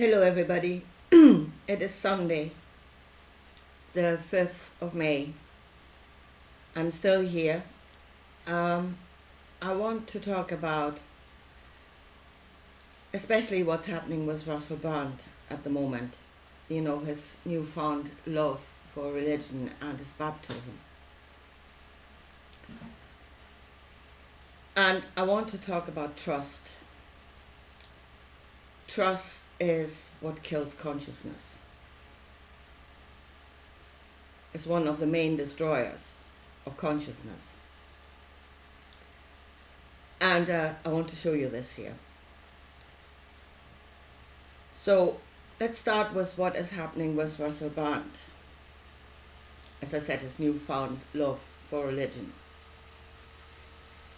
Hello, everybody. It is Sunday, the 5th of May. I'm still here. I want to talk about especially what's happening with Russell Brand at the moment. You know, his newfound love for religion and his baptism. And I want to talk about trust. Trust is what kills consciousness. It's one of the main destroyers of consciousness. And I want to show you this here. So let's start with what is happening with Russell Brand. As I said, his newfound love for religion.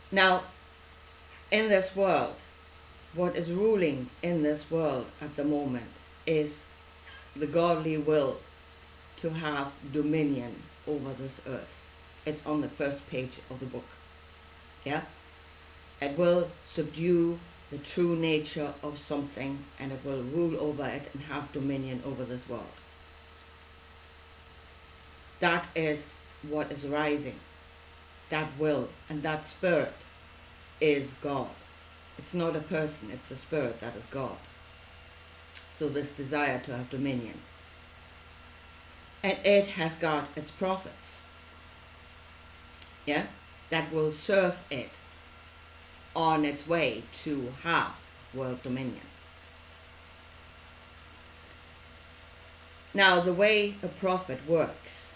Now, in this world, what is ruling in this world at the moment is the godly will to have dominion over this earth. It's on the first page of the book. Yeah? It will subdue the true nature of something, and it will rule over it and have dominion over this world. That is what is rising. That will and that spirit is God. It's not a person, it's a spirit that is God. So this desire to have dominion. And it has got its prophets. Yeah? That will serve it on its way to have world dominion. Now, the way a prophet works,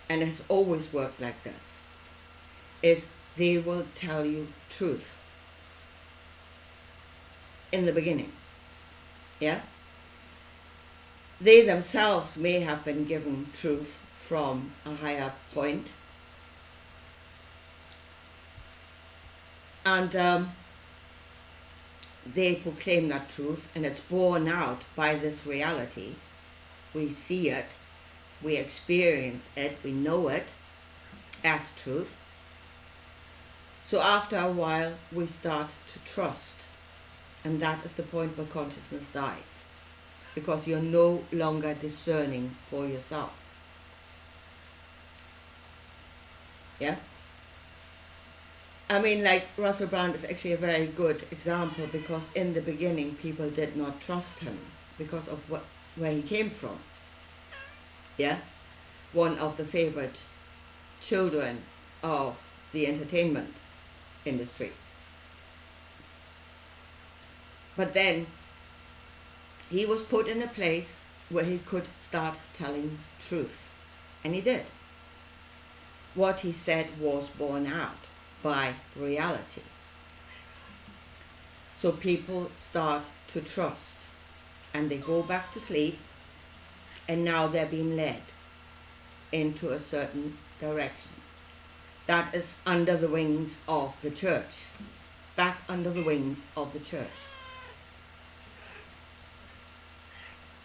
and has always worked like this, is they will tell you truth in the beginning. Yeah? They themselves may have been given truth from a higher point. And they proclaim that truth, and it's borne out by this reality. We see it, we experience it, we know it as truth. So after a while, we start to trust. And that is the point where consciousness dies. Because you're no longer discerning for yourself. Yeah? I mean, like, Russell Brand is actually a very good example, because in the beginning people did not trust him because of where he came from. Yeah? One of the favorite children of the entertainment industry. But then he was put in a place where he could start telling truth. And he did. What he said was borne out by reality. So people start to trust. And they go back to sleep. And now they're being led into a certain direction. That is under the wings of the church. Back under the wings of the church.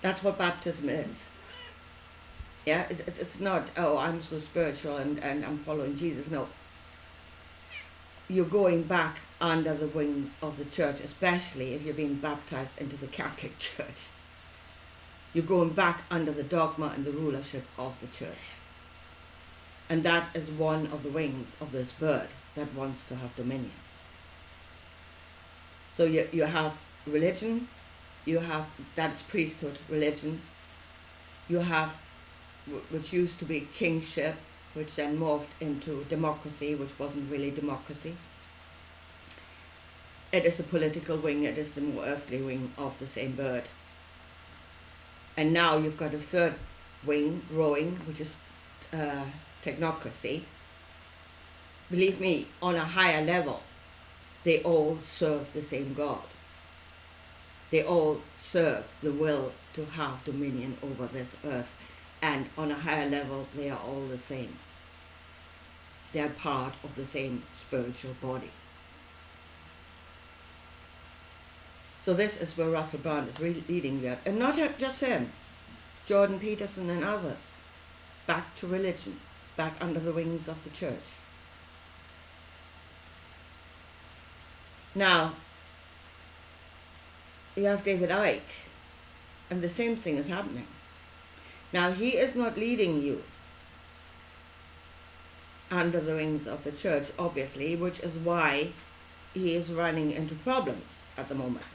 That's what baptism is. Yeah, it's not, oh, I'm so spiritual and I'm following Jesus. No. You're going back under the wings of the church, especially if you're being baptized into the Catholic Church. You're going back under the dogma and the rulership of the church. And that is one of the wings of this bird that wants to have dominion. So you have religion. You have, that's priesthood, religion. You have, which used to be kingship, which then morphed into democracy, which wasn't really democracy. It is the political wing, it is the more earthly wing of the same bird. And now you've got a third wing growing, which is technocracy. Believe me, on a higher level, they all serve the same God. They all serve the will to have dominion over this earth. And on a higher level, they are all the same. They are part of the same spiritual body. So this is where Russell Brand is really leading that. And not just him, Jordan Peterson and others. Back to religion, back under the wings of the church. Now, you have David Icke, and the same thing is happening. Now, he is not leading you under the wings of the church, obviously, which is why he is running into problems at the moment.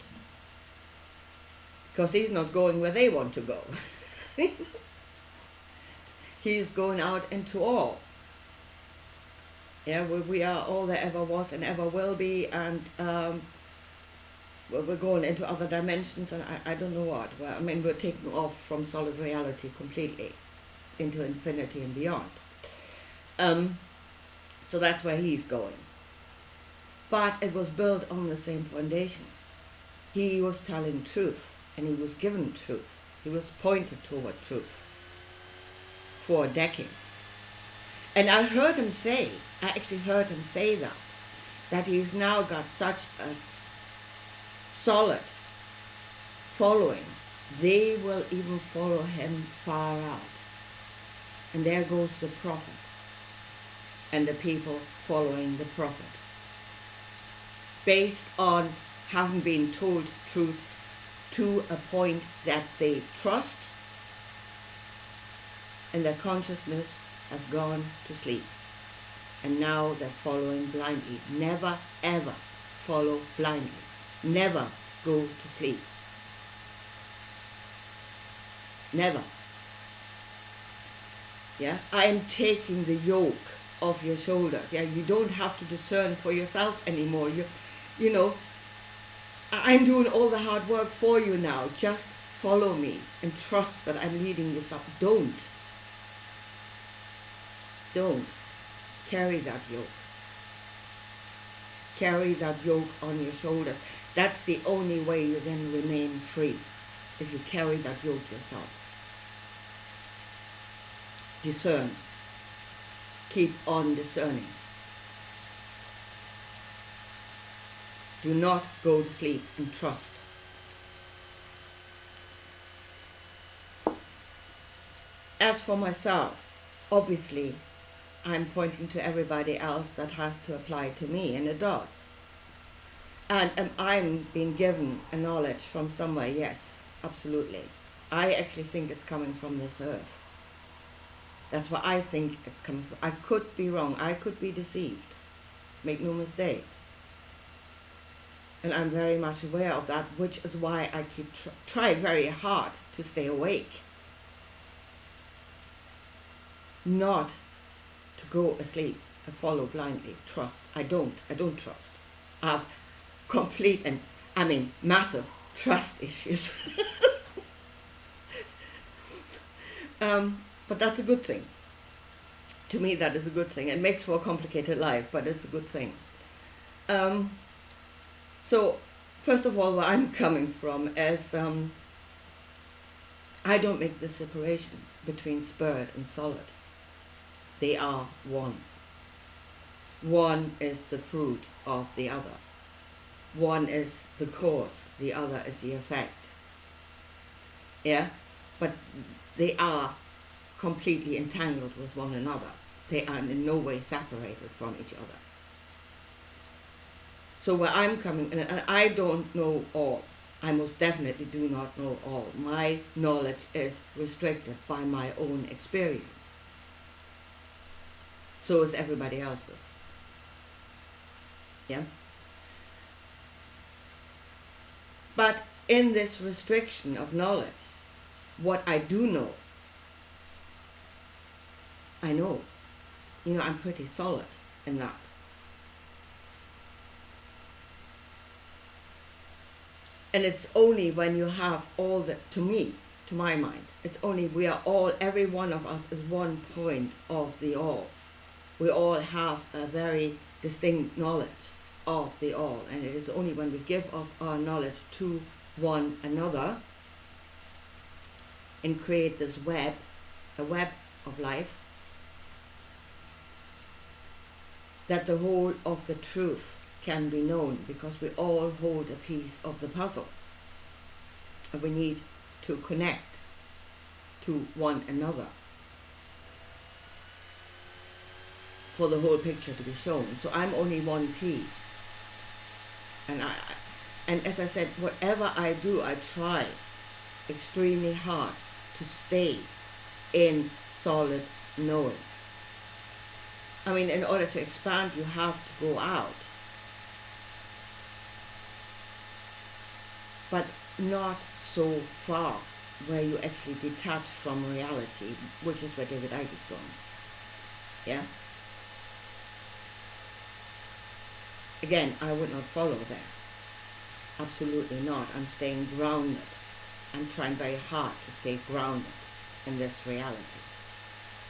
Because he's not going where they want to go. He's going out into all. Yeah, we are all there ever was and ever will be, and we're going into other dimensions, and I don't know what. Well, I mean, we're taking off from solid reality completely into infinity and beyond. So that's where he's going. But it was built on the same foundation. He was telling truth, and he was given truth. He was pointed toward truth for decades. And I actually heard him say that he's now got such a solid following, they will even follow him far out. And there goes the prophet and the people following the prophet, based on having been told truth to a point that they trust, and their consciousness has gone to sleep. And now they're following blindly. Never ever follow blindly. Never go to sleep. Never. Yeah, I am taking the yoke off your shoulders. Yeah, you don't have to discern for yourself anymore. You know, I'm doing all the hard work for you now. Just follow me and trust that I'm leading you. Don't carry that yoke. Carry that yoke on your shoulders. That's the only way you're going to remain free, if you carry that yoke yourself. Discern. Keep on discerning. Do not go to sleep, and trust. As for myself, obviously, I'm pointing to everybody else that has to apply to me, and it does. And am I being given a knowledge from somewhere? Yes, absolutely. I actually think it's coming from this earth. That's where I think it's coming from. I could be wrong. I could be deceived. Make no mistake. And I'm very much aware of that, which is why I keep try very hard to stay awake. Not to go asleep and follow blindly. Trust. I don't trust. I have complete and, massive trust issues. But that's a good thing. To me, that is a good thing. It makes for a complicated life, but it's a good thing. So, first of all, where I'm coming from is I don't make the separation between spirit and solid. They are one. One is the fruit of the other. One is the cause, the other is the effect. Yeah? But they are completely entangled with one another. They are in no way separated from each other. So where I'm coming, and I don't know all, I most definitely do not know all. My knowledge is restricted by my own experience. So is everybody else's. Yeah? But in this restriction of knowledge, what I do know, I know. I'm pretty solid in that. And it's only when you have all the, to my mind, it's only every one of us is one point of the all. We all have a very distinct knowledge of the all, and it is only when we give up our knowledge to one another and create this web, a web of life, that the whole of the truth can be known, because we all hold a piece of the puzzle. And we need to connect to one another for the whole picture to be shown. So I'm only one piece. And And as I said, whatever I do, I try extremely hard to stay in solid knowing. I mean, in order to expand, you have to go out, but not so far where you actually detach from reality, which is where David Icke is going. Yeah? Again, I would not follow there. Absolutely not. I'm staying grounded. I'm trying very hard to stay grounded in this reality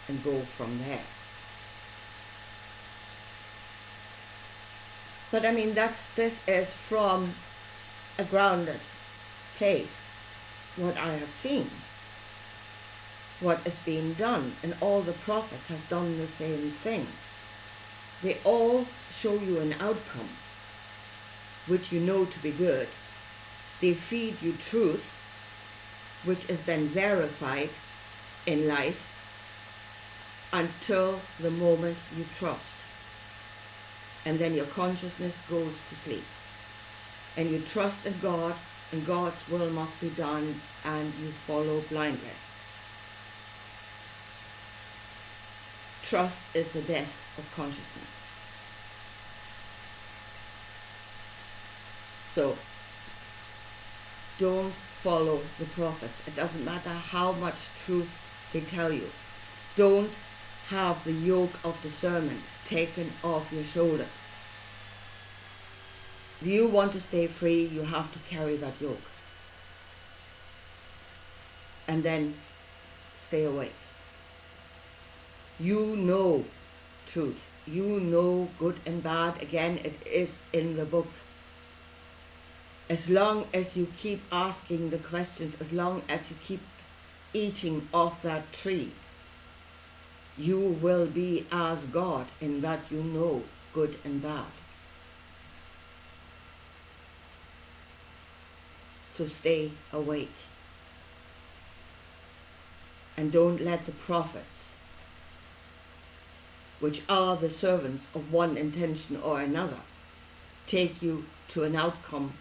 and go from there. But I mean, this is from a grounded place, what I have seen, what is being done, and all the prophets have done the same thing. They all show you an outcome which you know to be good. They feed you truth, which is then verified in life until the moment you trust. And then your consciousness goes to sleep. And you trust in God, and God's will must be done, and you follow blindly. Trust is the death of consciousness. So, don't follow the prophets. It doesn't matter how much truth they tell you. Don't have the yoke of discernment taken off your shoulders. If you want to stay free, you have to carry that yoke. And then stay awake. You know truth. You know good and bad. Again, it is in the book. As long as you keep asking the questions, as long as you keep eating off that tree, you will be as God in that you know good and bad. So stay awake. And don't let the prophets, which are the servants of one intention or another, take you to an outcome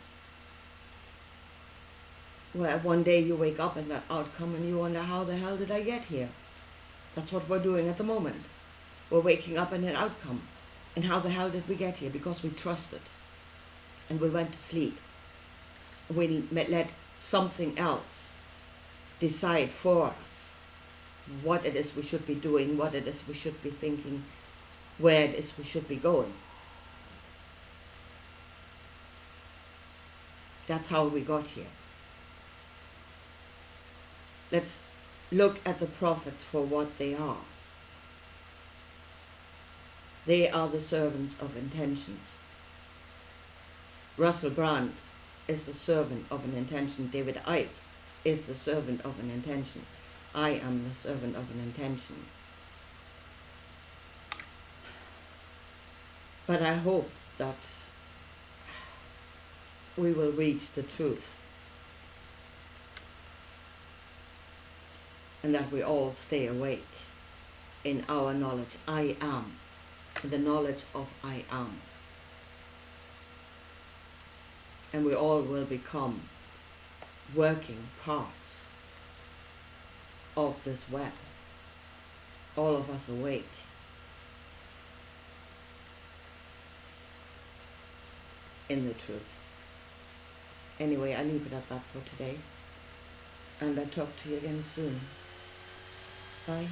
where one day you wake up in that outcome and you wonder, how the hell did I get here? That's what we're doing at the moment. We're waking up in an outcome. And how the hell did we get here? Because we trusted. And we went to sleep. We let something else decide for us what it is we should be doing, what it is we should be thinking, where it is we should be going. That's how we got here. Let's look at the prophets for what they are. They are the servants of intentions. Russell Brand is the servant of an intention. David Icke is the servant of an intention. I am the servant of an intention. But I hope that we will reach the truth. And that we all stay awake in our knowledge. I am. The knowledge of I am. And we all will become working parts of this web. All of us awake. In the truth. Anyway, I leave it at that for today. And I'll talk to you again soon. Bye.